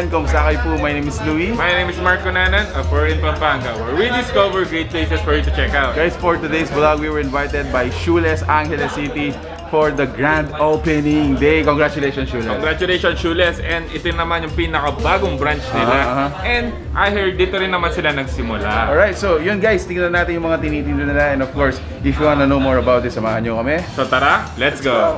again, kumusta kayo po? My name is Louie. My name is Marco Nanan, we're in Pampanga, where we discover great places for you to check out. Guys, for today's vlog, we were invited by Shoeless Angeles City for the grand opening day. Congratulations, Shoeless. Congratulations, Shoeless. And ito naman yung pinakabagong branch nila. And I heard dito rin naman sila nagsimula. Alright, so yun guys, tingnan natin yung mga tinitinda nila. And of course, if you wanna know more about it, samahan nyo kami. So tara, let's go!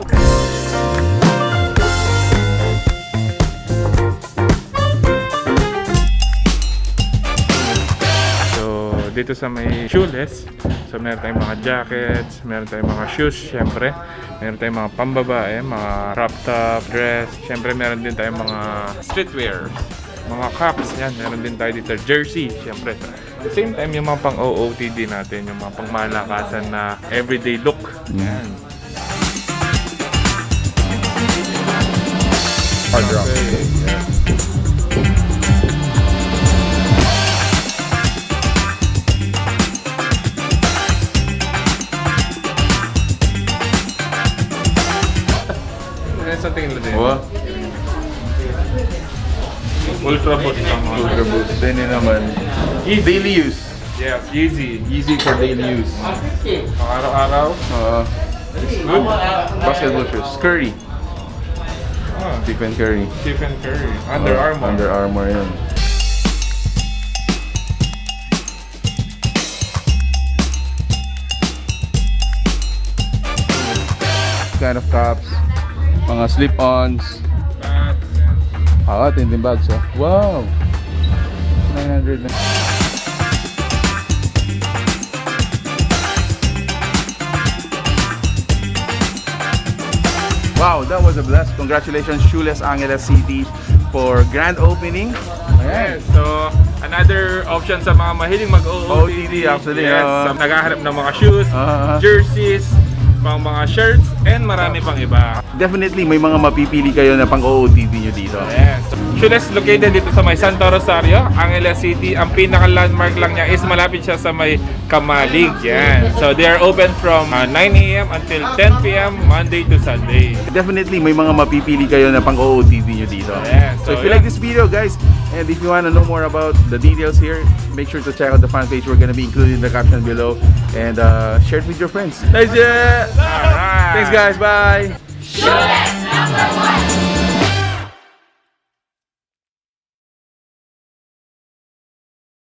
Dito sa may shoeless, so meron tayong mga jackets, meron tayong mga shoes, syempre meron tayong mga pambabae, mga crop top, dress, syempre meron din tayong mga streetwear, mga caps, yan, meron din tayo dito, jersey, syempre. At the same time, yung mga pang OOTD natin, yung mga pang malakasan na everyday look, yan. Hard rock. Okay, yeah. Sa tingin mo din? Oh. Ultra boost naman. Ultra boost. Then yun naman, daily use. Yes, easy. Easy for daily use. Araw-araw. Good. Basketball shoes. Curry. Stephen Curry. Stephen Curry. Under Armour. Under Armour yun. Kind of caps. Mga slip-ons. Tinding bags, oh. Wow! 900 na. Wow, that was a blast. Congratulations, Shoeless Angeles City for grand opening. Yes, so another option sa mga mahiling mag-OOTD. Actually. Yes, naghahanap ng mga shoes, jerseys, pang mga shirts, and marami pang iba. Definitely, may mga mapipili kayo na pang OOTD nyo dito. Yes. Shoeless located dito sa may Santo, Rosario, Angeles City. Ang pinaka-landmark lang niya is malapit siya sa may Camalig. Yan. So they are open from 9 AM until 10 PM, Monday to Sunday. Definitely, may mga mapipili kayo na pang OOTD nyo dito. Yes. So if you like this video, guys, and if you want to know more about the details here, make sure to check out the fan page. We're gonna be included in the caption below, and share it with your friends. That's it! Alright. Thanks, guys. Bye! Shoeless #1